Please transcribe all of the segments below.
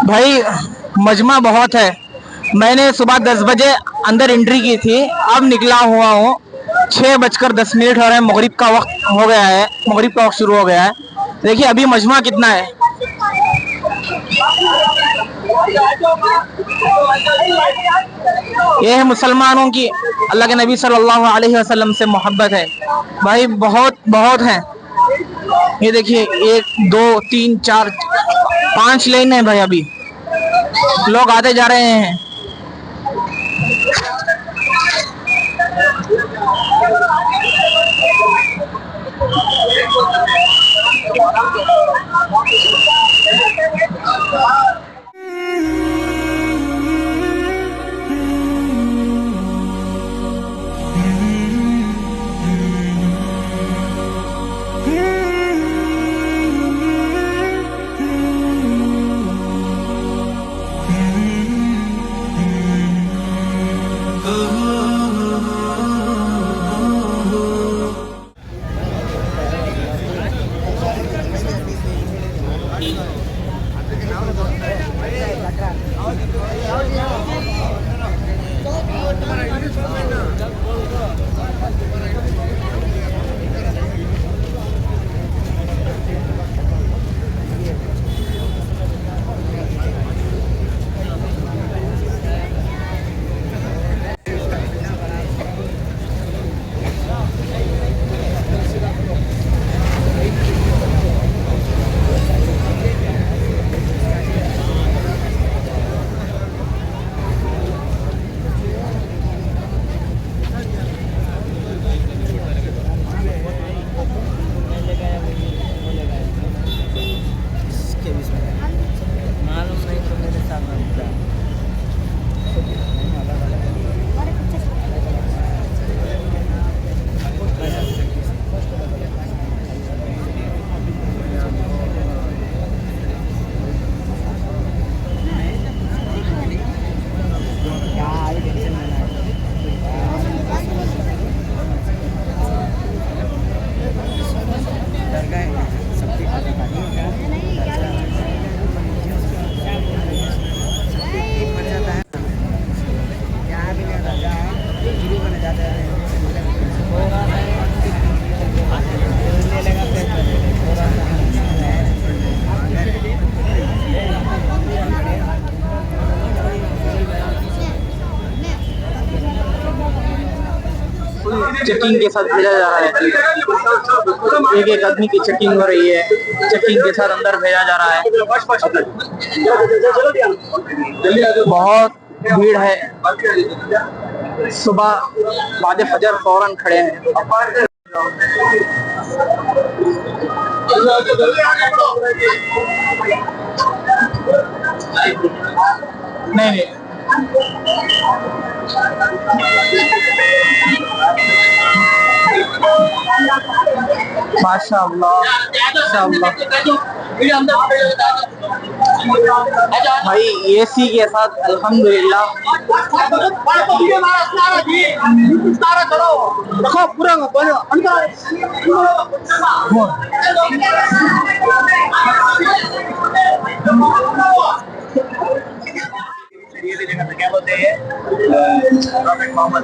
بھائی مجمع بہت ہے. میں نے صبح 10 بجے اندر انٹری کی تھی. اب نکلا ہوا ہوں. 6:10 ہو رہے ہیں. مغرب کا وقت ہو گیا ہے. مغرب کا وقت شروع ہو گیا ہے. دیکھیے ابھی مجمع کتنا ہے. یہ ہے مسلمانوں کی اللہ کے نبی صلی اللہ علیہ وسلم سے محبت ہے. بھائی بہت بہت ہیں. یہ دیکھیے 1 2 3 4 5 لائن ہے بھائی. ابھی لوگ آتے جا رہے ہیں. چیکنگ کے ساتھ بھیجا جا رہا ہے. ایک ایک آدمی کی چیکنگ ہو رہی ہے. چیکنگ کے ساتھ اندر بھیجا جا رہا ہے. بہت بھیڑ ہے. صبح بعد فجر فوراً کھڑے ہیں. نہیں نہیں ماشاء اللہ ماشاء اللہ. بھائی اے سی کے ساتھ الحمدللہ. کیا بولتے ہیں محمد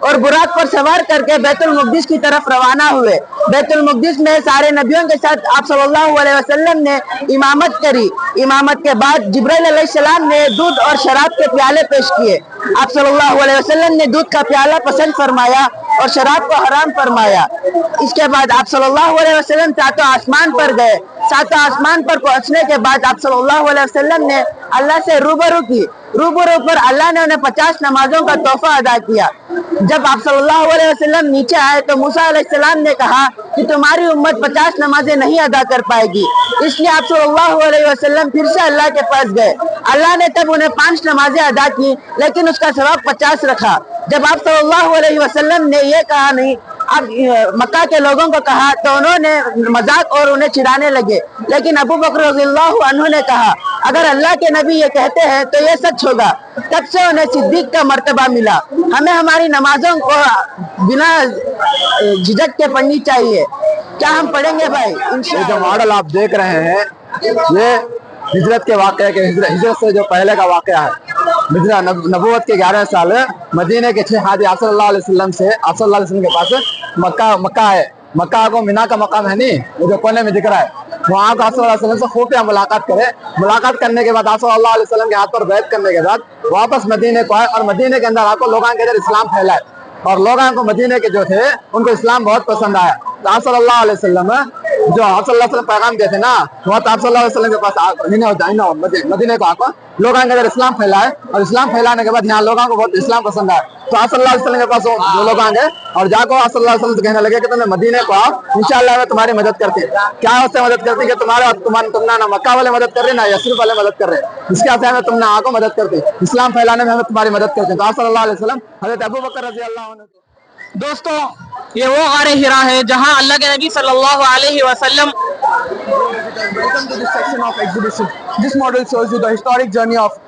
اور براق پر سوار کر کے بیت المقدس کی طرف روانہ ہوئے. بیت المقدس میں سارے نبیوں کے ساتھ آپ صلی اللہ علیہ وسلم نے امامت کری. امامت کے بعد جبرائیل علیہ السلام نے دودھ اور شراب کے پیالے پیش کیے. آپ صلی اللہ علیہ وسلم نے دودھ کا پیالہ پسند فرمایا اور شراب کو حرام فرمایا. اس کے بعد آپ صلی اللہ علیہ وسلم ساتوں آسمان پر گئے. ساتوں آسمان پر پہنچنے کے بعد آپ صلی اللہ علیہ وسلم نے اللہ سے روبرو کی. روبرو پر اللہ نے انہیں 50 نمازوں کا تحفہ ادا کیا. جب آپ صلی اللہ علیہ وسلم نیچے آئے تو موسیٰ علیہ السلام نے کہا کہ تمہاری امت 50 نمازیں نہیں ادا کر پائے گی. اس لیے آپ صلی اللہ علیہ وسلم پھر سے اللہ کے پاس گئے. اللہ نے تب انہیں 5 نمازیں ادا کی لیکن اس کا ثواب 50 رکھا. جب آپ صلی اللہ علیہ وسلم نے یہ کہا نہیں اب مکہ کے لوگوں کو کہا تو انہوں نے مذاق اور انہیں چڑھانے لگے. لیکن ابو بکر رضی اللہ عنہ نے کہا اگر اللہ کے نبی یہ کہتے ہیں تو یہ سچ ہوگا. تب سے انہیں صدیق کا مرتبہ ملا. ہمیں ہماری نمازوں کو بنا جھجک کے پڑھنی چاہیے. کیا ہم پڑھیں گے بھائی؟ یہ جو ماڈل آپ دیکھ رہے ہیں یہ ہجرت کے واقعے کے ہجرت سے جو پہلے کا واقعہ ہے. نبوت کے 11 سال مدینے کے 6 حاجی آپ صلی اللہ علیہ وسلم سے آپ صلی اللہ علیہ وسلم کے پاس مکہ ہے. مکہ کو مینا کا مقام ہے نہیں وہ جو کونے میں دکھ رہا ہے وہاں کو آپ صلی اللہ علیہ وسلم سے خفیہ ملاقات کرے. ملاقات کرنے کے بعد آپ صلی اللہ علیہ وسلم کے ہاتھ پر بیعت کرنے کے بعد واپس مدینے کو آئے اور مدینے کے اندر آپ کو لوگوں کے اندر اسلام پھیلائے اور لوگوں کو مدینے کے جو تھے ان کو اسلام بہت پسند آیا. تو آپ صلی اللہ علیہ وسلم جو آپ صلی اللہ علیہ وسلم پیغام دیے تھے نا وہ تو آپ صلی اللہ علیہ وسلم کے پاس مدینے کو آ کر لوگوں کے اندر اسلام پھیلائے اور اسلام پھیلانے کے بعد یہاں لوگوں کو بہت اسلام پسند آیا. تو آپ صلی اللہ علیہ وسلم کے پاس جو لوگ آئیں گے اور جا کر آپ صلی اللہ علیہ وسلم سے کہنے لگے کہ تم مدینے کو آؤ انشاءاللہ میں تمہاری مدد کرتی ہیں. کیا اس سے مدد کرتی ہے کہ تم نہ مکہ والے مدد کر رہے نہ یثرب والے مدد کر رہے. اس کے آسان میں تم نے آ کو مدد کرتی اسلام پھیلانے میں ہمیں تمہاری مدد کرتے ہیں. تو آپ صلی اللہ علیہ وسلم حضرت ابو بکر رضی اللہ عنہ. دوستوں یہ وہ غار حرا ہے جہاں اللہ کے نبی صلی اللہ علیہ وسلم. Welcome to this section of exhibition. This model shows you the historic journey of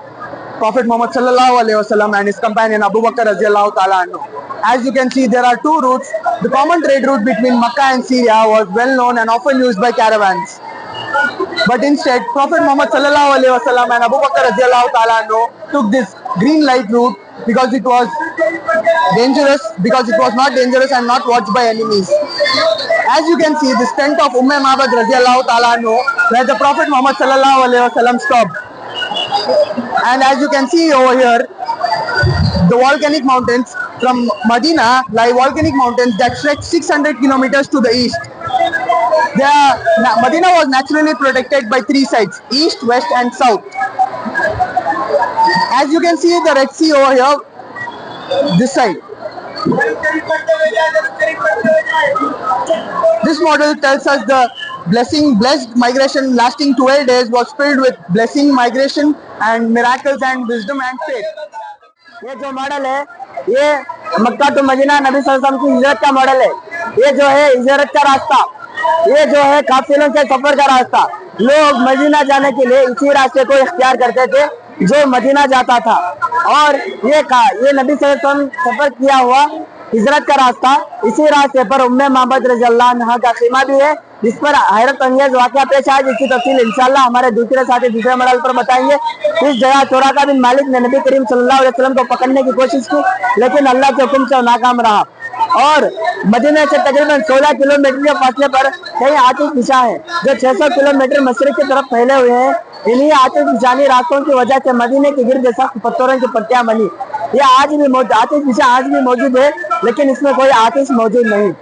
Prophet Muhammad sallallahu alaihi wasallam and his companion Abu Bakr radhiyallahu ta'ala anhu. As you can see, there are 2 routes. The common trade route between Makkah and Syria was well known and often used by caravans. But instead, Prophet Muhammad sallallahu alaihi wasallam and Abu Bakr radhiyallahu ta'ala anhu took this green light route because it was not dangerous and not watched by enemies. As you can see, this tent of Ma'bad radhiyallahu ta'ala anhu where the Prophet Muhammad sallallahu alaihi wasallam stopped. And as you can see over here, the volcanic mountains from Medina lie volcanic mountains that stretch 600 kilometers to the east. Medina was naturally protected by 3 sides, east, west and south. As you can see the Red Sea over here, this side. This model tells us the blessed migration lasting 12 days was filled with blessing, migration and miracles and wisdom and faith. یہ جو model ہے یہ مکہ تو مدینہ نبی صلی اللہ علیہ وسلم کی ہجرت کا ماڈل ہے. یہ جو ہے ہجرت کا راستہ, یہ جو ہے قافلوں سے سفر کا راستہ. لوگ مدینہ جانے کے لیے اسی راستے کو اختیار کرتے تھے جو مدینہ جاتا تھا. اور یہ نبی صلی اللہ علیہ وسلم سفر کیا ہوا ہجرت کا راستہ. اسی راستے پر معبد رضی اللہ عنہ کا خیمہ بھی ہے جس پر حیرت انگیز واقعہ پیش آئے جس کی تفصیل انشاءاللہ ہمارے دوسرے ساتھی دوسرے ماڈل پر بتائیں گے. اس جگہ سراقہ بن مالک نے نبی کریم صلی اللہ علیہ وسلم کو پکڑنے کی کوشش کی لیکن اللہ کے حکم سے ناکام رہا. اور مدینہ سے تقریباً 16 کلومیٹر کے فاصلے پر کئی آتش فشاں ہیں جو 600 کلومیٹر مشرق کی طرف پھیلے ہوئے ہیں. انہی آتش فشانی راستوں کی وجہ سے مدینے کے گرد سخت پتھروں کی پٹیاں بنی. یہ آج بھی آتش فشاں آج بھی موجود ہے لیکن اس میں کوئی آتش موجود نہیں.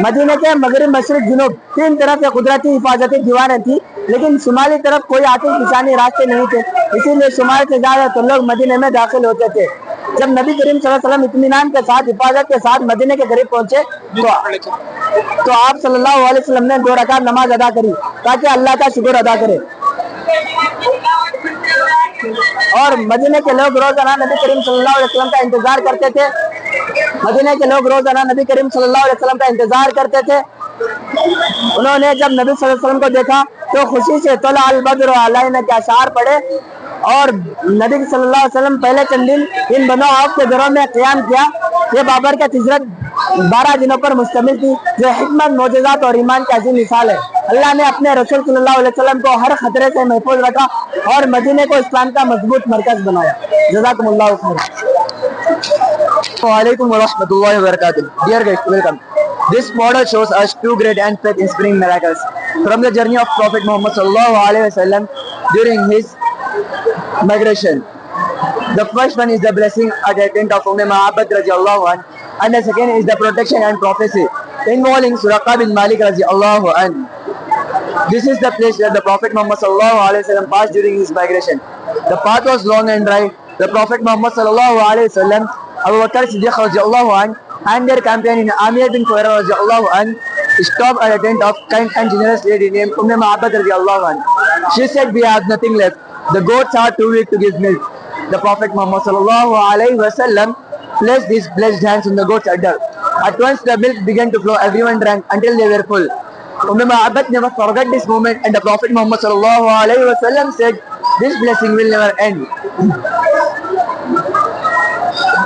مدینے کے مغرب مشرق جنوب 3 طرف سے قدرتی حفاظتی دیواریں تھی لیکن شمالی طرف کوئی آتش فشانی راستے نہیں تھے. اسی لیے شمال سے زیادہ تر لوگ مدینے میں داخل ہوتے تھے. جب نبی کریم صلی اللہ علیہ وسلم اطمینان کے ساتھ حفاظت کے ساتھ مدینے کے قریب پہنچے تو آپ صلی اللہ علیہ وسلم نے 2 رکعت نماز ادا کری تاکہ اللہ کا شکر ادا کرے. اور مدینے کے لوگ روزانہ نبی کریم صلی اللہ علیہ وسلم کا انتظار کرتے تھے. مدینے کے لوگ روزانہ نبی کریم صلی اللہ علیہ وسلم کا انتظار کرتے تھے. انہوں نے جب نبی صلی اللہ علیہ وسلم کو دیکھا تو خوشی سے طلع البدر علینا کے اشعار پڑھے اور نبی صلی اللہ علیہ وسلم پہلے چند دن ان بنو عوف کے گھروں میں قیام کیا. یہ بابرکت ہجرت 12 دنوں پر مشتمل تھی جو حکمت, معجزات اور ایمان کی عظیم مثال ہے. اللہ نے اپنے رسول صلی اللہ علیہ وسلم کو ہر خطرے سے محفوظ رکھا اور مدینے کو اسلام کا مضبوط مرکز بنایا. جزاکم اللہ خیر. Assalamualaikum warahmatullahi wabarakatuh. Dear guys, welcome. This model shows us two great and faith-inspiring miracles from the journey of Prophet Muhammad sallallahu alaihi wasallam during his migration. The first one is the blessing at the tent of Ma'abad radhiyallahu anhu, and the second is the protection and prophecy involving Suraqah bin Malik radhiyallahu anhu. This is the place where the Prophet Muhammad sallallahu alaihi wasallam passed during his migration. The path was long and dry. The Prophet Muhammad sallallahu alaihi wasallam, Abu Bakr Siddiq radhiyallahu anhu, and their companion Amir bin Fuhaira radhiyallahu anhu stopped at a tent of kind and generous lady named Ma'abad radhiyallahu anhu. She said, "We have nothing left. The goats are too weak to give milk." The Prophet Muhammad sallallahu alaihi wasallam placed his blessed hands on the goat's udder. At once the milk began to flow. Everyone drank until they were full. Ma'abad never forgot this moment, and the Prophet Muhammad sallallahu alaihi wasallam said, "This blessing will never end."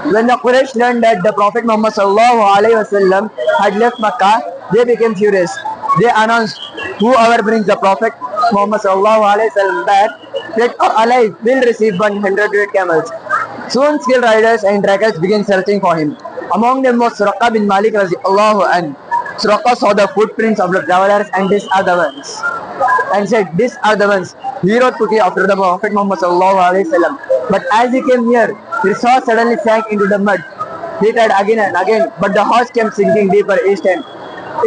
When the Quraysh learned that the Prophet Muhammad sallallahu alaihi wasallam had left Makkah, they became furious. They announced, "Whoever brings the Prophet Muhammad sallallahu alaihi wasallam back, dead or alive, will receive 100 red camels." Soon skilled riders and trackers began searching for him. Among them was Suraqah bin Malik radhiyallahu anhu. Suraqah saw the footprints of the travelers, and these are the ones, and said, "These are the ones." He rode quickly after the Prophet Muhammad sallallahu alaihi wasallam. But as he came near, his horse suddenly sank into the mud. He tried again and again, but the horse kept sinking deeper each time.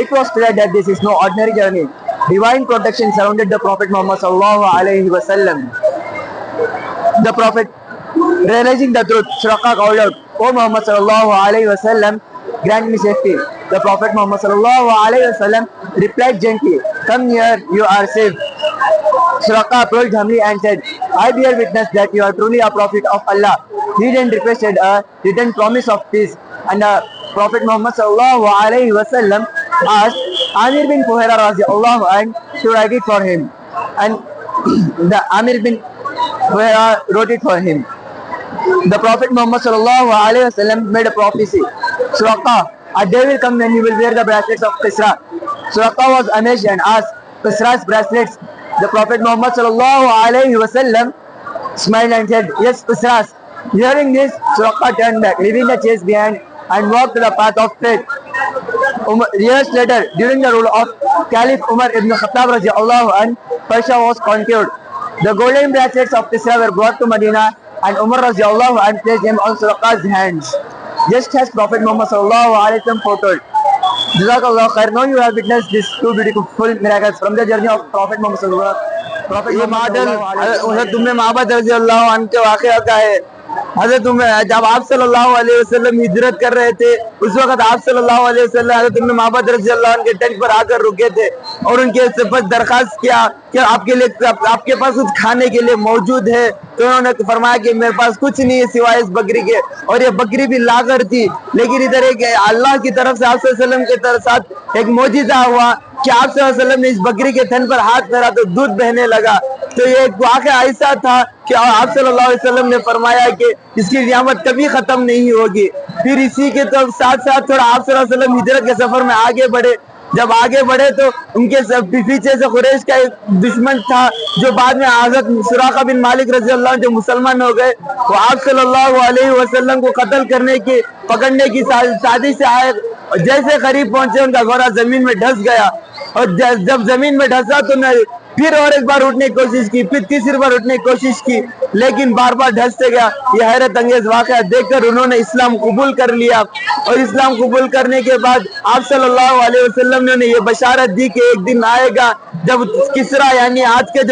It was clear that this is no ordinary journey. Divine protection surrounded the Prophet Muhammad sallallahu alaihi wasallam. The Prophet, realizing the truth, Suraqah called out, "O Muhammad sallallahu alaihi wasallam, grant me safety." The Prophet Muhammad sallallahu alaihi wasallam replied gently, "Come near, you are safe." Suraqah approached humbly and said, "I bear witness that you are truly a prophet of Allah." He then requested a written promise of peace, and the Prophet Muhammad sallallahu alaihi wasallam asked Amir bin Fuhaira radhiyallahu anhu to write it for him, and the Amir bin Fuhaira wrote it for him. The Prophet Muhammad sallallahu alaihi wasallam made a prophecy. "Suraqah, a day will come when you will wear the bracelets of Kisra." Suraqah was amazed and asked, "Kisra's bracelets?" The Prophet Muhammad sallallahu alaihi wasallam smiled and said, "Yes, Kisra's." Hearing this, Suraqah turned back, leaving the chase behind, and walked to the path of faith. Years later, during the rule of Caliph Umar ibn Khattab radhiyallahu anhu, Persia was conquered. The golden bracelets of Kisra were brought to Medina, and Umar radhiyallahu anhu placed them on Suraqah's hands, just as Prophet Muhammad sallallahu alaihi wasallam foretold. Jazakallah khair. Now you have witnessed these two beautiful miracles from the journey of Prophet Muhammad sallallahu alaihi wasallam. یہ model حضرت معبد رضی اللہ عنہ کے واقعہ کا ہے. حضرت جب آپ صلی اللہ علیہ وسلم ہجرت کر رہے تھے, اس وقت آپ صلی اللہ علیہ وسلم حضرت معبد رضی اللہ عنہ کے ٹینٹ پر آ کر رکے تھے اور ان کے صفت درخواست کیا کہ آپ کے پاس کچھ کھانے کے لیے موجود ہے. تو انہوں نے فرمایا کہ میرے پاس کچھ نہیں ہے سوائے اس بکری کے, اور یہ بکری بھی لاغر تھی. لیکن ادھر ایک اللہ کی طرف سے آپ صلی اللہ علیہ وسلم کے ساتھ ایک معجزہ ہوا کہ آپ صلی اللہ علیہ وسلم نے اس بکری کے تھن پر ہاتھ پھیرا تو دودھ بہنے لگا. تو یہ ایک واقعہ ایسا تھا کہ آپ صلی اللہ علیہ وسلم نے فرمایا کہ اس کی نعمت کبھی ختم نہیں ہوگی. پھر اسی کے تو ساتھ ساتھ تھوڑا آپ صلی اللہ علیہ وسلم ہجرت کے سفر میں آگے بڑھے. جب آگے بڑھے تو ان کے پیچھے سے قریش کا ایک دشمن تھا جو بعد میں حضرت سراقہ بن مالک رضی اللہ عنہ جو مسلمان ہو گئے, وہ آپ صلی اللہ علیہ وسلم کو قتل کرنے کی پکڑنے کی سازش سے آئے. جیسے قریب پہنچے ان کا گھوڑا زمین میں ڈھس گیا, اور جب زمین میں ڈھسا تو پھر اور ایک بار اٹھنے کی کوشش کی, پھر تیسری بار اٹھنے کی کوشش کی, لیکن بار بار ڈھستے گیا. یہ حیرت انگیز واقعہ دیکھ کر انہوں نے اسلام قبول کر لیا, اور اسلام قبول کرنے کے بعد آپ صلی اللہ علیہ وسلم نے یہ بشارت دی کہ ایک دن آئے گا جب کسرا یعنی آج کے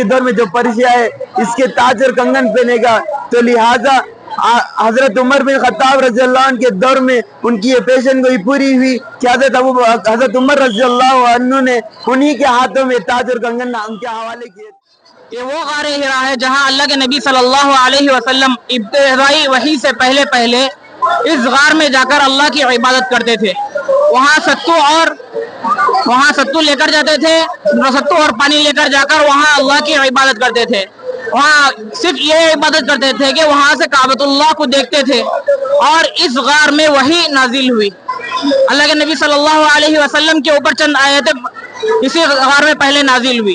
دور میں جو پرشیا ہے اس کے تاج اور کنگن پہنے گا. تو لہٰذا حضرت عمر بن خطاب رضی اللہ عنہ کے دور میں ان کی یہ پیشن گوئی پوری ہوئی کہ حضرت عمر رضی اللہ عنہ نے انہی کے ہاتھوں میں تاج اور کنگن ان کے حوالے کیے. یہ وہ غار ہرا ہے جہاں اللہ کے نبی صلی اللہ علیہ وسلم ابتدائی وحی سے پہلے اس غار میں جا کر اللہ کی عبادت کرتے تھے. وہاں ستو لے کر جاتے تھے, ستو اور پانی لے کر جا کر وہاں اللہ کی عبادت کرتے تھے. وہاں صرف یہ عبادت کرتے تھے کہ وہاں سے کعبۃ اللہ کو دیکھتے تھے. اور اس غار میں وحی نازل ہوئی. اللہ کے نبی صلی اللہ علیہ وسلم کے اوپر چند آیتیں اسی غار میں پہلے نازل ہوئی.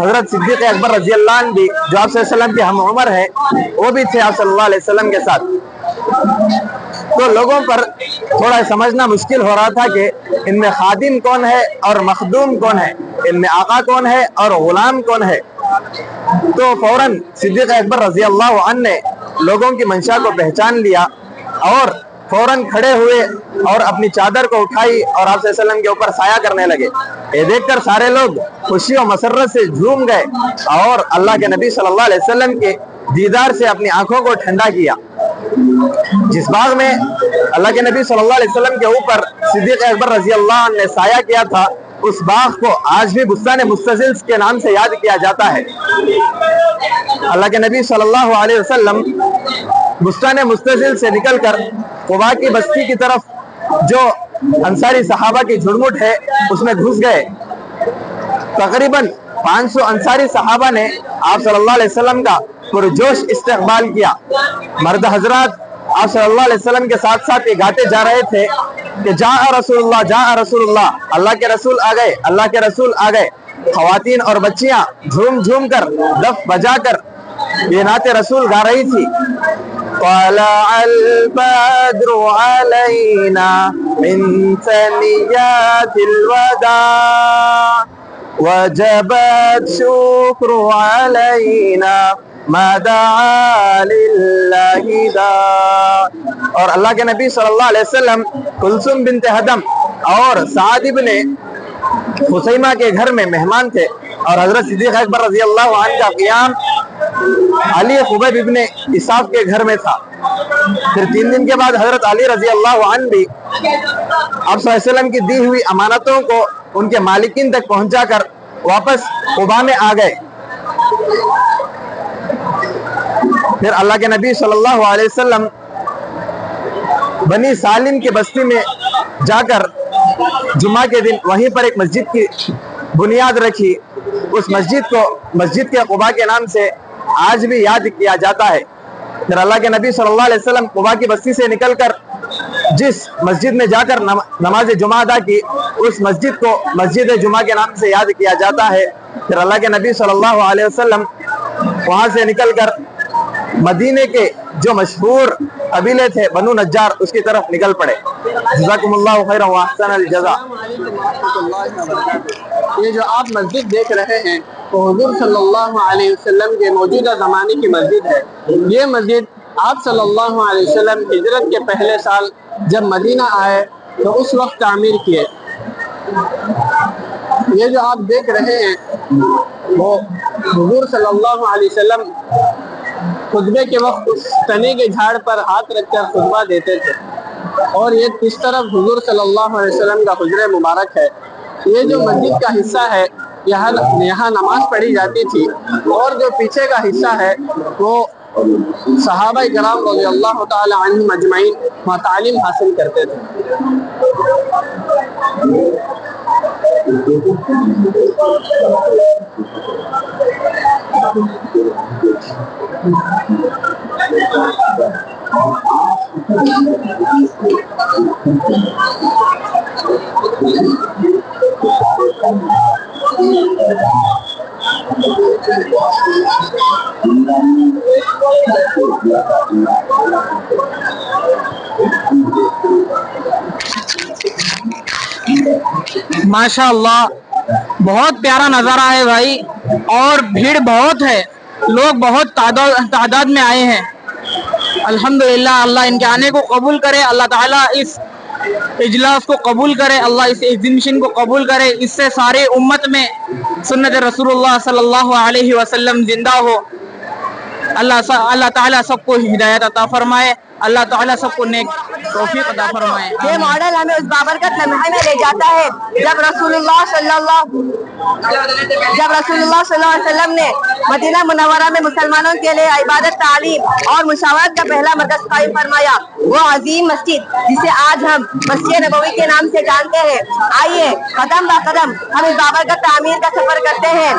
حضرت صدیق اکبر رضی اللہ عنہ بھی جو آپ صلی اللہ علیہ وسلم کے ہم عمر ہے وہ بھی تھے آپ صلی اللہ علیہ وسلم کے ساتھ. تو لوگوں پر تھوڑا سمجھنا مشکل ہو رہا تھا کہ ان میں خادم کون ہے اور مخدوم کون ہے, ان میں آقا کون ہے اور غلام کون ہے. تو فوراً صدیق اکبر رضی اللہ عنہ نے لوگوں کی منشا کو پہچان لیا اور فوراً کھڑے ہوئے اور اپنی چادر کو اٹھائی اور آپ صلی اللہ علیہ وسلم کے اوپر سایہ کرنے لگے. یہ دیکھ کر سارے لوگ خوشی و مسرت سے جھوم گئے اور اللہ کے نبی صلی اللہ علیہ وسلم کے دیدار سے اپنی آنکھوں کو ٹھنڈا کیا. جس باغ میں اللہ کے نبی صلی اللہ علیہ وسلم کے اوپر صدیق اکبر رضی اللہ عنہ نے سایہ کیا تھا, اس باغ کو آج بھی بستان مستظل کے نام سے یاد کیا جاتا ہے. اللہ کے نبی صلی اللہ علیہ وسلم بستان مستظل سے نکل کر قباء کی بستی کی طرف جو انصاری صحابہ کی جھرمٹ ہے اس میں گھس گئے. تقریباً 500 انصاری صحابہ نے آپ صلی اللہ علیہ وسلم کا پرجوش استقبال کیا. مرد حضرات آپ صلی اللہ علیہ وسلم کے ساتھ ساتھ یہ گاتے جا رہے تھے کہ جاء رسول اللہ, جاء رسول اللہ, اللہ کے رسول آ گئے, اللہ کے رسول آ گئے. خواتین اور بچیاں جھوم جھوم کر دف بجا کر یہ نعت رسول گا رہی تھی. طلع البدر علينا من ثنيات الوداع وجب الشكر علينا ما دعا لله داع. اور اللہ کے نبی صلی اللہ علیہ وسلم کلثوم بنت حدم اور سعد ابن خثیمہ کے گھر میں مہمان تھے اور حضرت صدیق اکبر رضی اللہ عنہ کا قیام علی خبیب ابن اسحاق کے گھر میں تھا. پھر 3 دن کے بعد حضرت علی رضی اللہ عنہ بھی آپ صلی اللہ علیہ وسلم کی دی ہوئی امانتوں کو ان کے مالکین تک پہنچا کر واپس قباء میں آ گئے. پھر اللہ کے نبی صلی اللہ علیہ وسلم بنی سالم کی بستی میں جا کر جمعہ کے دن وہیں پر ایک مسجد کی بنیاد رکھی. اس مسجد کو مسجد کے قباء کے نام سے آج بھی یاد کیا جاتا ہے. پھر اللہ کے نبی صلی اللہ علیہ وسلم قباء کی بستی سے نکل کر جس مسجد میں جا کر نماز جمعہ ادا کی اس مسجد کو مسجد جمعہ کے نام سے یاد کیا جاتا ہے. پھر اللہ کے نبی صلی اللہ علیہ وسلم وہاں سے نکل کر مدینے کے جو مشہور قبیلے تھے بنو نجار اس کی طرف نکل پڑے. جزاکم اللہ خیرا واحسن الجزاء. یہ جو آپ مسجد دیکھ رہے ہیں وہ حضور صلی اللہ علیہ وسلم کے موجودہ زمانے کی مسجد ہے. یہ مسجد آپ صلی اللہ علیہ وسلم ہجرت کے پہلے سال جب مدینہ آئے تو اس وقت تعمیر کیے. یہ جو آپ دیکھ رہے ہیں وہ حضور صلی اللہ علیہ وسلم خطبے کے وقت اس تنے کے جھاڑ پر ہاتھ رکھ کر خطبہ دیتے تھے اور یہ اس طرف حضور صلی اللہ علیہ وسلم کا حجرہ مبارک ہے. یہ جو مسجد کا حصہ ہے یہاں نماز پڑھی جاتی تھی اور جو پیچھے کا حصہ ہے وہ صحابہ کرام رضی اللہ تعالی عنہم اجمعین وہاں تعلیم حاصل کرتے تھے. ماشاء اللہ بہت پیارا نظارہ ہے بھائی, اور بھیڑ بہت ہے, لوگ بہت تعداد میں آئے ہیں. الحمدللہ اللہ ان کے آنے کو قبول کرے, اللہ تعالیٰ اس اجلاس کو قبول کرے, اللہ اس ایگزیبیشن کو قبول کرے. اس سے سارے امت میں سنت رسول اللہ صلی اللہ علیہ وسلم زندہ ہو. اللہ تعالیٰ سب کو ہدایت عطا فرمائے, اللہ تعالیٰ سب کو نیک توفیق عطا فرمائے. یہ ماڈل ہمیں اس بابرکت لمحے میں لے جاتا ہے جب رسول اللہ صلی اللہ علیہ وسلم نے مدینہ منورہ میں مسلمانوں کے لیے عبادت, تعلیم اور مشاورت کا پہلا مرکز قائم فرمایا. وہ عظیم مسجد جسے آج ہم مسجد نبوی کے نام سے جانتے ہیں. آئیے قدم با قدم ہم اس بابرکت تعمیر کا سفر کرتے ہیں.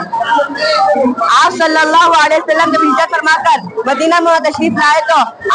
آپ صلی اللہ علیہ وسلم جب ہجرت فرما کر مدینہ میں تشریف لائے تو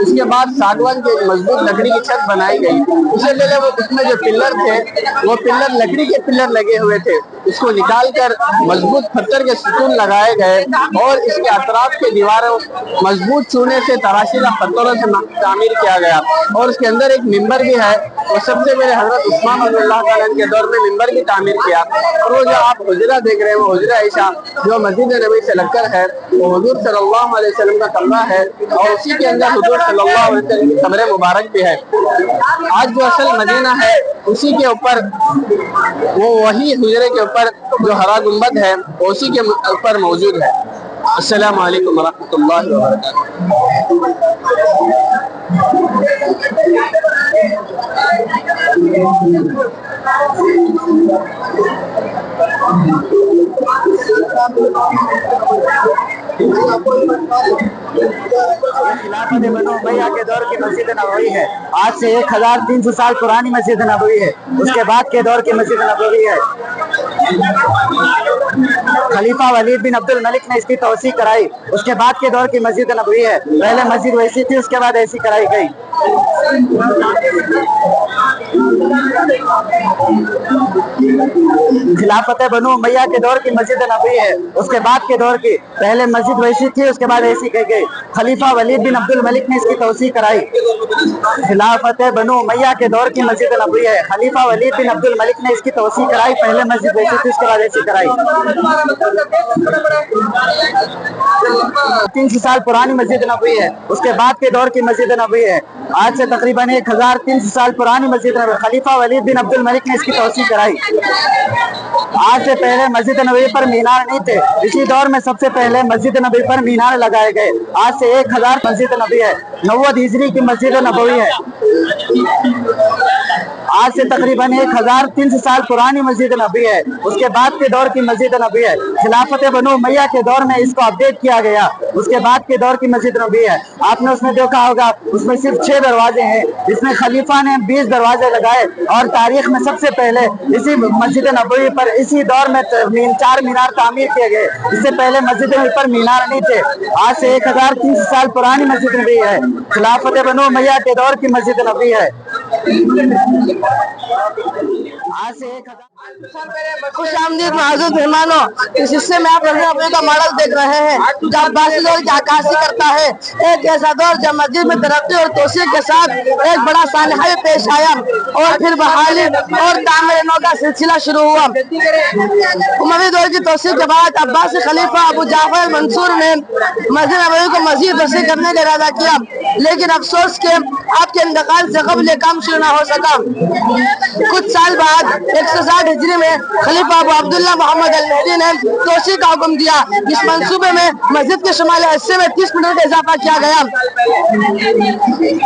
اس کے بعد ساگوان کی مضبوط لکڑی کی چھت بنائی گئی. اس سے پہلے اس میں جو پلر تھے وہ پلر لکڑی کے پلر لگے ہوئے تھے, اس کو نکال کر مضبوط پتھر کے ستون لگائے گئے اور اس کے اطراف کے دیواروں مضبوط چونے سے تراشیدہ پتھروں سے تعمیر کیا گیا. اور اس کے اندر ایک ممبر بھی ہے, اور سب سے پہلے حضرت عثمان رضی اللہ تعالیٰ عنہ کے دور میں ممبر کی تعمیر کیا. اور وہ جو آپ حجرہ دیکھ رہے ہیں وہ حجرہ عائشہ جو مسجد نبوی سے لگ کر ہے, وہ حضور صلی اللہ علیہ وسلم کا کمرہ ہے, اور اسی کے اندر حضور صلی اللہ علیہ وسلم کی قبر مبارک بھی ہے. آج جو اصل مدینہ ہے اسی کے اوپر وہی حجرے کے اوپر جو ہرا گنبد ہے وہ اسی کے اوپر موجود ہے. السلام علیکم ورحمۃ اللہ وبرکاتہ. خلافت بنو امیہ کے دور کی مسجد نبوی ہے. آج سے 1300 سال پرانی مسجد نبوی ہے. اس کے بعد کے دور کی مسجد نبوی ہے. خلیفہ ولید بن عبد الملک نے اس کی توسیع کرائی. اس کے بعد کے دور کی مسجد نبوی ہے. پہلے مسجد ویسی تھی, اس کے بعد ایسی کرائی گئی. خلافت بنو امیہ کے دور کی مسجد نبوی ہے. اس کے بعد کے دور کی پہلے مسجد ویسی تھی, اس کے بعد ایسی کی گئی. خلیفہ ولید بن عبد الملک نے اس کی توسیع کرائی. خلافت بنو امیہ کے دور کی مسجد نبوی ہے. خلیفہ ولید بن عبد الملک نے اس کی توسیع کرائی. پہلے مسجد ویسی تھی, اس کے بعد ایسی کرائی. 300 سال پرانی مسجد نبوی ہے. اس کے بعد کے دور کی مسجد نبوی ہے. آج سے تقریباً 1300 سال پرانی مسجد نبوی. خلیفہ ولید بن عبد الملک نے اس کی توسیع کرائی. آج سے پہلے مسجد نبوی پر مینار نہیں تھے. اسی دور میں سب سے پہلے مسجد نبوی پر مینار لگائے گئے. آج سے 1000 مسجد نبوی ہے. 90 ہجری کی مسجد نبوی ہے. آج سے تقریباً 1300 سال پرانی مسجد نبوی ہے. اس کے بعد کے دور کی مسجد نبوی ہے. خلافت بنو امیہ کے دور میں اس کو اپڈیٹ کیا گیا. اس کے بعد کے دور کی مسجد نبوی ہے. آپ نے اس میں دیکھا ہوگا اس میں صرف 6 دروازے ہیں. اس میں خلیفہ نے 20 دروازے لگائے, اور تاریخ میں سب سے پہلے اسی مسجد نبوی پر اسی دور میں 4 مینار تعمیر کیے گئے. اس سے پہلے مسجد نبوی پر مینار نہیں تھے. آج سے 1300 سال پرانی مسجد نبوی ہے. خلافت بنو امیہ کے دور کی مسجد نبوی ہے. خوش آمدید معزز مہمانوں. اس حصے میں آپ مسجد کا ماڈل دیکھ رہے ہیں جو عباسی دور کی عکاسی کرتا ہے. ایک ایسا دور جب مسجد میں ترقی اور توسیع کے ساتھ ایک بڑا سانحہ پیش آیا, اور پھر بحالی اور تعمیر نو کا سلسلہ شروع ہوا. اموی دور کی توسیع کے بعد عباسی خلیفہ ابو جعفر منصور نے مسجد نبوی کو مزید وسیع کرنے کا ارادہ کیا, لیکن افسوس کہ آپ کے انتقال سے قبل کام شروع نہ ہو سکا. کچھ سال بعد 160 ہجری میں خلیفہ ابو عبداللہ محمد المہدی نے توسیع کا حکم دیا. اس منصوبے میں مسجد کے شمالی حصے میں 30 میٹر کا اضافہ کیا گیا.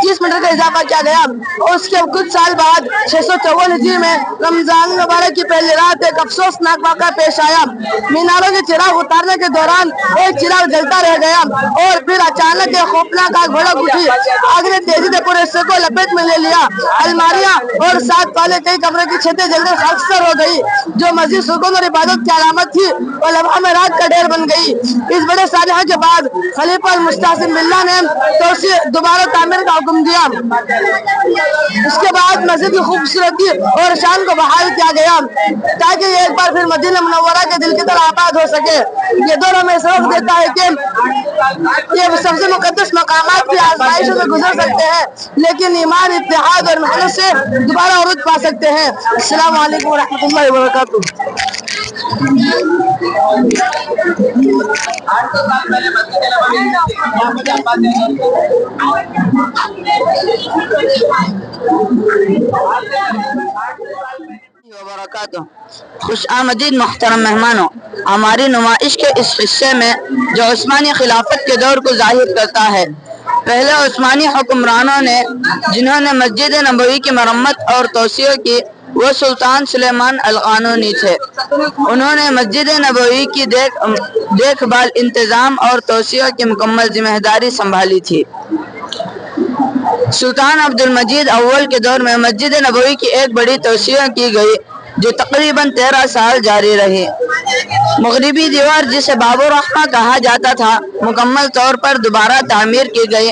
30 میٹر کا اضافہ کیا گیا. اور اس کے کچھ سال بعد 654 ہجری میں رمضان مبارک کی پہلی رات ایک افسوسناک واقعہ پیش آیا. میناروں کے چراغ اتارنے کے دوران ایک چراغ جلتا رہ گیا, اور پھر اچانک ایک خوفناک آگ بھڑک اٹھی. آگ نے تیزی سے پورے حصے کو لپیٹ میں لے لیا. الماریاں اور ساتھ والے کئی کمرے کی چھتیں جل کر خاکستر ہو گئی, جو مسجد سکون اور عبادت کی علامت تھی اور لمحہ میں رات کا ڈھیر بن گئی. اس بڑے سانحہ کے بعد خلیفہ المستعصم باللہ نے توسیع دوبارہ تعمیر کا حکم دیا. اس کے بعد مسجد کی خوبصورتی اور شان کو بحال کیا گیا تاکہ یہ ایک بار پھر مدینہ منورہ کے دل کی طرح آباد ہو سکے. یہ دور ہمیں سبق دیتا ہے کہ یہ سب سے مقدس مقامات کی آزمائشوں سے گزر سکتے ہیں, لیکن ایمان, اتحاد اور محنت سے دوبارہ عروج پا سکتے ہیں. السلام علیکم ورحمۃ اللہ وبرکاتہ. خوش آمدید محترم مہمانوں. ہماری نمائش کے اس حصے میں جو عثمانی خلافت کے دور کو ظاہر کرتا ہے. پہلے عثمانی حکمرانوں نے جنہوں نے مسجد نبوی کی مرمت اور توسیع کی وہ سلطان سلیمان القانونی تھے. انہوں نے مسجد نبوی کی دیکھ بھال, انتظام اور توسیع کی مکمل ذمہ داری سنبھالی تھی. سلطان عبد المجید اول کے دور میں مسجد نبوی کی ایک بڑی توسیع کی گئی جو تقریباً 13 سال جاری رہی. مغربی دیوار جسے باب الرحمہ کہا جاتا تھا مکمل طور پر دوبارہ تعمیر کی گئی.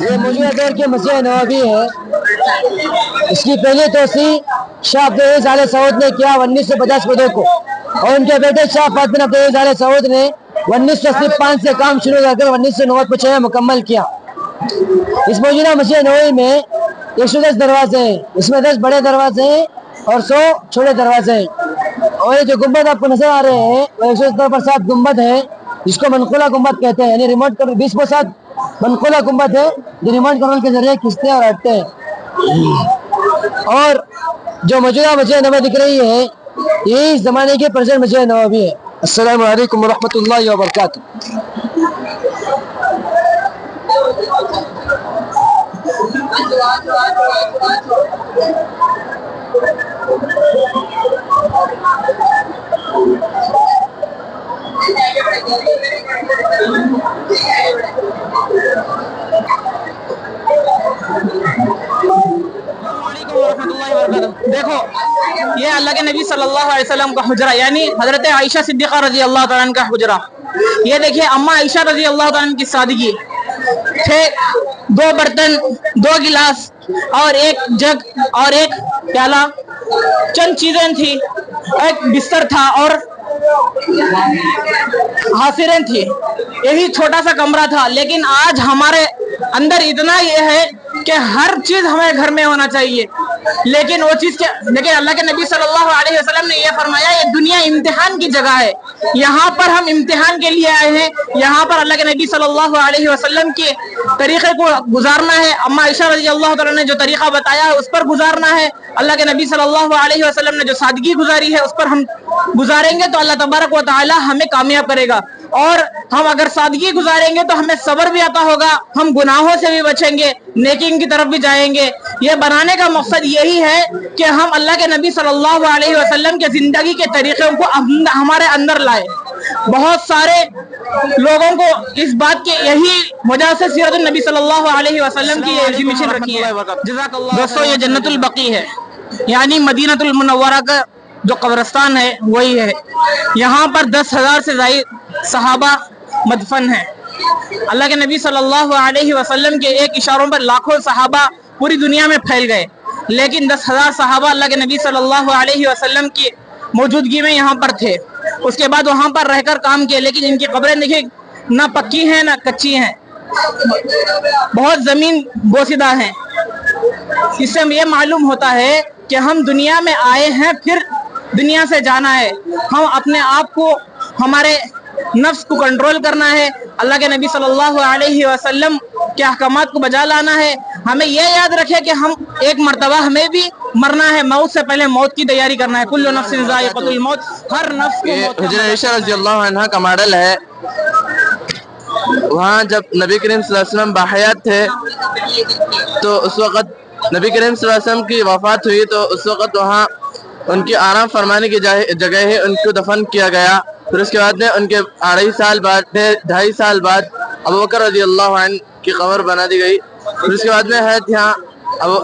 یہ مجھے دور کی مسجد نبوی ہے۔ اس کی پہلی توسیع شاہ عبدالعزیز آل سعود نے کیا 1950 بدو کو، اور ان کے بیٹے شاہ فاطمی بن عبدالعزیز آل سعود نے 1985 سے کام شروع کر 1990 میں مکمل کیا۔ اس موجودہ مسجد نبوی میں 110 دروازے ہیں، اس میں 10 بڑے دروازے ہیں اور 100 چھوٹے دروازے ہیں، اور یہ جو گنبد آپ کو نظر آ رہے ہیں وہ 107 گنبد ہے، جس کو منقولہ گنبد کہتے ہیں، یعنی ریموٹ کنٹرول 20% منقولہ گنبد ہے جو ریموٹ کنٹرول کے ذریعے کھینچتے ہیں اور ہٹتے ہیں۔ اور جو موجودہ مسجد نبوی دکھ رہی ہے یہ اس زمانے کی پرزنٹ مسجد نبوی ہے۔ السلام علیکم ورحمۃ اللہ وبرکاتہ۔ دیکھو یہ اللہ کے نبی صلی اللہ علیہ وسلم کا حجرہ، یعنی حضرت عائشہ صدیقہ رضی اللہ تعالیٰ عنہ کا حجرہ۔ یہ دیکھیے اما عائشہ رضی اللہ تعالیٰ عنہ کی سادگی تھے، 2 برتن، 2 گلاس اور 1 جگ اور 1 پیالہ، چند چیزیں تھی، ایک بستر تھا اور حاصریں تھی، یہی چھوٹا سا کمرہ تھا۔ لیکن آج ہمارے اندر اتنا یہ ہے کہ ہر چیز ہمیں گھر میں ہونا چاہیے، لیکن وہ چیز لیکن اللہ کے نبی صلی اللہ علیہ وسلم نے یہ فرمایا یہ دنیا امتحان کی جگہ ہے، یہاں پر ہم امتحان کے لیے آئے ہیں، یہاں پر اللہ کے نبی صلی اللہ علیہ وسلم کے طریقے کو گزارنا ہے۔ اما عائشہ رضی اللہ تعالیٰ نے جو طریقہ بتایا ہے اس پر گزارنا ہے، اللہ کے نبی صلی اللہ علیہ وسلم نے جو سادگی گزاری ہے اس پر ہم گزاریں گے تو اللہ تبارک و تعالی ہمیں کامیاب کرے گا، اور ہم اگر سادگی گزاریں گے تو ہمیں صبر بھی عطا ہوگا، ہم گناہوں سے بھی بچیں گے، نیکی کی طرف بھی جائیں گے۔ یہ بنانے کا مقصد یہی ہے کہ ہم اللہ کے نبی صلی اللہ علیہ وسلم کے زندگی کے طریقوں کو ہمارے اندر لائے۔ بہت سارے لوگوں کو اس بات کی یہی وجہ سے سیرت النبی صلی اللہ علیہ وسلم کی ایگزیبیشن رکھی ہے۔ دوستو یہ جنت البقیع ہے، یعنی مدینہ المنورہ کا جو قبرستان ہے وہی ہے۔ یہاں پر 10,000 سے زائد صحابہ مدفن ہیں۔ اللہ کے نبی صلی اللہ علیہ وسلم کے ایک اشاروں پر لاکھوں صحابہ پوری دنیا میں پھیل گئے، لیکن 10,000 صحابہ اللہ کے نبی صلی اللہ علیہ وسلم کی موجودگی میں یہاں پر تھے، اس کے بعد وہاں پر رہ کر کام کیے، لیکن ان کی قبریں دیکھیں نہ پکی ہیں نہ کچی ہیں، بہت زمین بوسیدہ ہیں۔ اس سے یہ معلوم ہوتا ہے کہ ہم دنیا میں آئے ہیں پھر دنیا سے جانا ہے، ہم اپنے آپ کو ہمارے نفس کو کنٹرول کرنا ہے، اللہ کے نبی صلی اللہ علیہ وسلم کے احکامات کو بجا لانا ہے۔ ہمیں یہ یاد رکھے کہ ہم ایک مرتبہ ہمیں بھی مرنا ہے، موت سے پہلے موت کی تیاری کرنا ہے۔ کل نفس ذائقۃ الموت، ہر نفس کو موت کا حضرت عائشہ رضی اللہ عنہ کا ماڈل ہے۔ وہاں جب نبی کریم صلی اللہ علیہ وسلم باحیات تھے تو اس وقت نبی کریم صلی اللہ علیہ وسلم کی وفات ہوئی تو اس وقت وہاں ان کی آرام فرمانے کی جگہ ہے ان کو دفن کیا گیا۔ پھر اس کے بعد میں ان کے 2.5 سال بعد ابوبکر رضی اللہ عنہ کی قبر بنا دی گئی۔ پھر اس کے بعد میں ہے یہاں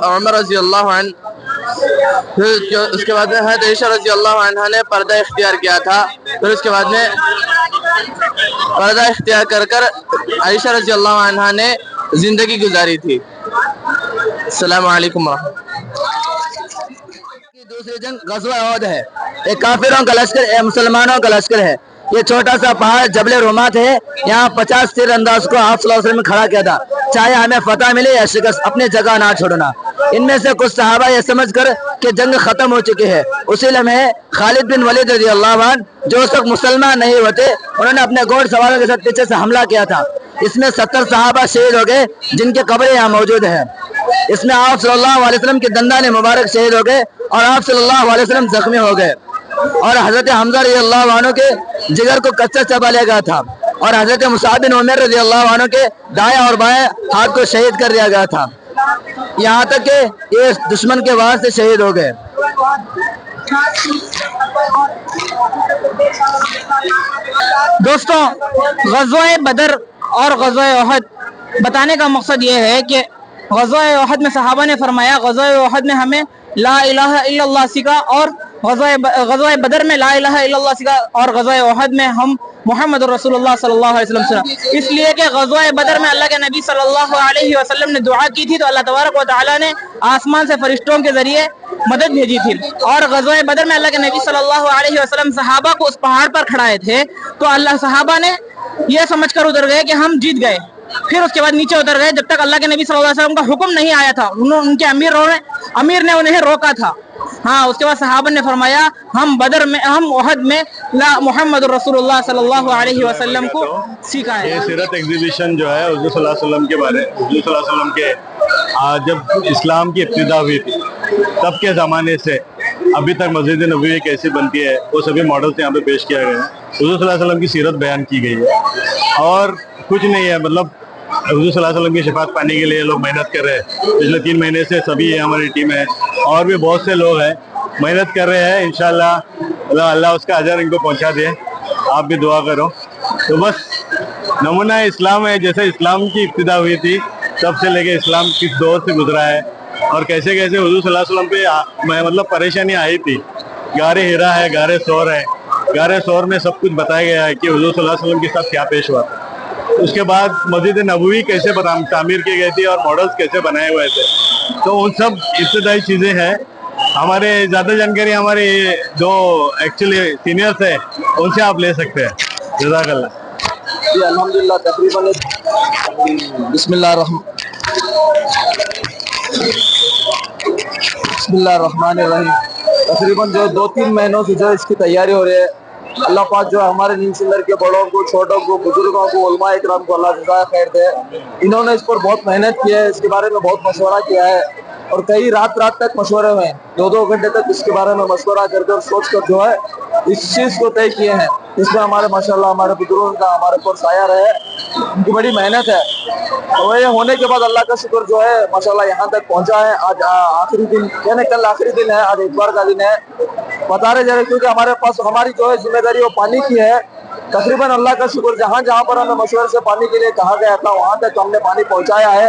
عمر رضی اللہ عنہ، پھر اس کے بعد میں حضرت عائشہ رضی اللہ عنہ نے پردہ اختیار کیا تھا، پھر اس کے بعد میں پردہ اختیار کر عائشہ رضی اللہ عنہ نے زندگی گزاری تھی۔ السلام علیکم ورحمۃ اللہ۔ دوسری جنگ غزوہ احد ہے، یہ کافروں کا لشکر، یہ مسلمانوں کا لشکر ہے۔ یہ چھوٹا سا پہاڑ جبل رومات ہے، یہاں 50 تیر انداز کو آپ صلی اللہ علیہ وسلم کھڑا کیا تھا، چاہے ہمیں فتح ملے یا شکست، اپنی جگہ نہ چھوڑنا۔ ان میں سے کچھ صحابہ یہ سمجھ کر کہ جنگ ختم ہو چکی ہے، اسی لمحے خالد بن ولید رضی اللہ عنہ جو اس وقت مسلمان نہیں ہوتے، انہوں نے اپنے گھوڑ سواروں کے ساتھ پیچھے سے حملہ کیا تھا اس میں 70 صحابہ شہید ہو گئے جن کے قبریں یہاں موجود ہیں. اس میں آپ صلی اللہ علیہ وسلم کے دندان مبارک شہید ہو گئے اور آپ صلی اللہ علیہ وسلم زخمی ہو گئے. اور حضرت حمزہ رضی اللہ عنہ کے جگر کو کچا چبا لیا گیا تھا اور حضرت مصعب بن عمیر رضی اللہ عنہ کے دائیں اور بائیں ہاتھ کو شہید کر دیا گیا تھا. یہاں تک کہ یہ دشمن کے وار سے شہید ہو گئے. دوستوں، غزوہ بدر اور غزوہ احد بتانے کا مقصد یہ ہے کہ غزوہ احد میں صحابہ نے فرمایا، غزوہ احد میں ہمیں لا الہ الا اللہ سیکھا، اور غزوہ بدر میں لا الہ الا اللہ سیکھا، اور غزوہ احد میں ہم محمد رسول اللہ صلی اللہ علیہ وسلم سنا. اس لیے کہ غزوہ بدر میں اللہ کے نبی صلی اللہ علیہ وسلم نے دعا کی تھی تو اللہ تبارک و تعالیٰ نے آسمان سے فرشتوں کے ذریعے مدد بھیجی تھی. اور غزوہ بدر میں اللہ کے نبی صلی اللہ علیہ وسلم صحابہ کو اس پہاڑ پر کھڑائے تھے تو اللہ صحابہ نے یہ سمجھ کر اتر گئے کہ ہم جیت گئے. پھر اس کے بعد نیچے اتر گئے جب تک اللہ کے نبی صلی اللہ علیہ وسلم کا حکم نہیں آیا تھا. ان کے امیر نے انہیں روکا تھا. ہاں، اس کے بعد صحابہ نے فرمایا ہم احد میں محمد رسول اللہ صلی اللہ علیہ وسلم کو سیکھا ہے. یہ سیرت ایگزیبیشن جو ہے حضور صلی اللہ علیہ وسلم کے بارے حضور صلی اللہ علیہ وسلم کے جب اسلام کی ابتدا ہوئی تھی تب کے زمانے سے ابھی تک مسجد نبوی کیسی بنتی ہے وہ سبھی ماڈلز یہاں پہ پیش کیا گیا ہے. حضور صلی اللہ علیہ وسلم کی سیرت بیان کی گئی ہے اور کچھ نہیں ہے. مطلب حضور صلی اللہ علیہ وسلم کی شفاعت پانے کے لیے لوگ محنت کر رہے ہیں. پچھلے 3 مہینے سے سبھی ہماری ٹیم ہے اور بھی بہت سے لوگ ہیں محنت کر رہے ہیں. انشاءاللہ اللہ اس کا اجر ان کو پہنچا دے. آپ بھی دعا کرو. تو بس نمونہ اسلام ہے. جیسے اسلام کی ابتدا ہوئی تھی تب سے لے کے اسلام کس دور سے گزرا ہے اور کیسے کیسے حضور صلی اللہ علیہ وسلم پہ مطلب پریشانی آئی تھی. غار ہرا ہے، غار ثور ہے. غار ثور میں سب کچھ بتایا گیا ہے کہ حضور صلی اللہ علیہ وسلم کے ساتھ کیا پیش ہوا تھا. اس کے بعد مسجد نبوی کیسے تعمیر کی گئی تھی اور ماڈلز کیسے بنائے ہوئے تھے. تو ان سب ابتدائی چیزیں ہیں. ہمارے زیادہ جانکاری ہمارے جو ایکچولی سینئرس ہیں ان سے آپ لے سکتے ہیں. جزاک اللہ. جی الحمدللہ تقریباً بسم اللہ الرحمن الرحیم تقریباً جو 2-3 مہینوں سے جو اس کی تیاری ہو رہی ہے. اللہ پاک جو ہمارے نیند سندر کے بڑوں کو، چھوٹوں کو، بزرگوں کو، علماء اکرام کو اللہ جزائے خیر دے. انہوں نے اس پر بہت محنت کی ہے، اس کے بارے میں بہت مشورہ کیا ہے اور کئی رات تک مشورے ہوئے ہیں. 2 گھنٹے تک اس کے بارے میں مشورہ کر کر سوچ کر جو ہے اس چیز کو طے کیے ہیں. اس میں ہمارے ماشاءاللہ ہمارے بزرگوں کا ہمارے پر سایہ رہے. ان کی بڑی محنت ہے اور یہ ہونے کے بعد اللہ کا شکر جو ہے ماشاءاللہ یہاں تک پہنچا ہے. آج آخری دن یعنی کل آخری دن ہے، آج اتوار کا دن ہے. بتا رہے جا رہے کیونکہ ہمارے پاس ہماری جو ہے ذمہ داری وہ پانی کی ہے. تقریباً اللہ کا شکر جہاں جہاں پر ہمیں مشورے سے پانی کے لیے کہا گیا تھا وہاں تک ہم نے پانی پہنچایا ہے.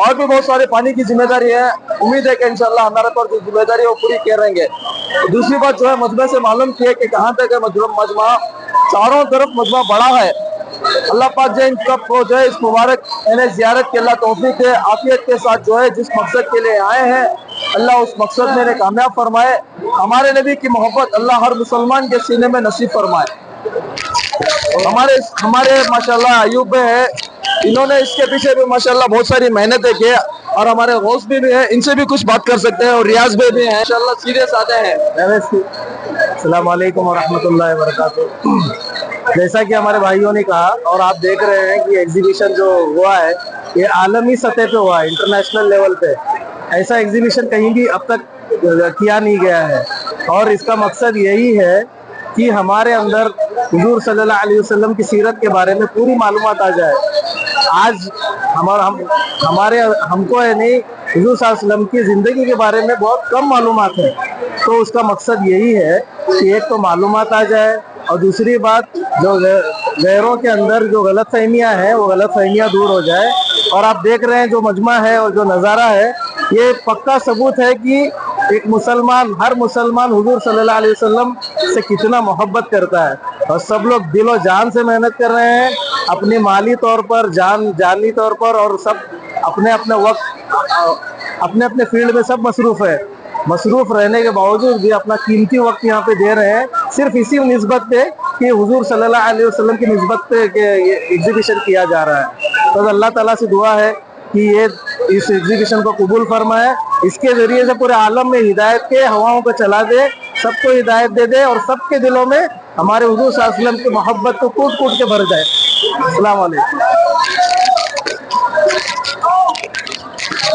اور بھی بہت سارے پانی کی ذمہ داری ہے. امید ہے کہ انشاءاللہ ہمارے پر جو ذمہ داری ہے وہ پوری کر رہیں گے. دوسری بات جو ہے مجمع سے معلوم کی ہے کہ کہاں تک ہے مجمع چاروں طرف مجمع بڑا ہے. اللہ پاک جو ان سب کو جو ہے اس مبارک زیارت کے اللہ توفیق دے، عافیت کے ساتھ جو ہے جس مقصد کے لیے آئے ہیں اللہ اس مقصد میں انہیں کامیاب فرمائے. ہمارے نبی کی محبت اللہ ہر مسلمان کے سینے میں نصیب فرمائے. ہمارے ماشاءاللہ ایوب بھائی ہے، انہوں نے اس کے پیچھے بھی ماشاءاللہ بہت ساری محنتیں کی اور ہمارے غوث بھی ہیں، ان سے بھی کچھ بات کر سکتے ہیں. اور ریاض بھائی بھی ہیں انشاءاللہ سیریس آتے ہیں. السلام علیکم ورحمۃ اللہ وبرکاتہ. جیسا کہ ہمارے بھائیوں نے کہا اور آپ دیکھ رہے ہیں کہ ایگزیبیشن جو ہوا ہے یہ عالمی سطح پہ ہوا ہے، انٹرنیشنل لیول پہ. ایسا ایگزیبیشن کہیں بھی اب تک کیا نہیں گیا ہے اور اس کا مقصد یہی ہے کہ ہمارے اندر حضور صلی اللہ علیہ وسلم کی سیرت کے بارے میں پوری معلومات آ جائے. آج ہم کو نہیں حضور صلی اللہ علیہ وسلم کی زندگی کے بارے میں بہت کم معلومات ہے. تو اس کا مقصد یہی ہے کہ ایک تو معلومات آ جائے اور دوسری بات جو غیروں کے اندر جو غلط فہمیاں ہیں وہ غلط فہمیاں دور ہو جائے. اور آپ دیکھ رہے ہیں جو مجمع ہے اور جو نظارہ ہے یہ پکا ثبوت ہے کہ ایک ہر مسلمان حضور صلی اللہ علیہ وسلم سے کتنا محبت کرتا ہے. اور سب لوگ دل و جان سے محنت کر رہے ہیں اپنی مالی طور پر، جانی طور پر، اور سب اپنے وقت اپنے فیلڈ میں سب مصروف رہنے کے باوجود بھی اپنا قیمتی وقت یہاں پہ دے رہے ہیں صرف اسی نسبت پہ کہ حضور صلی اللہ علیہ وسلم کی نسبت پہ یہ ایگزیبیشن کیا جا رہا ہے. تو اللہ تعالیٰ سے دعا ہے کہ یہ اس ایگزیبیشن کو قبول فرمائے. اس کے ذریعے سے پورے عالم میں ہدایت کے ہواؤں کو چلا دے، سب کو ہدایت دے دے اور سب کے دلوں میں ہمارے حضور صلی اللہ علیہ وسلم کی محبت کو کوٹ کوٹ کے بھر جائے. السلام علیکم.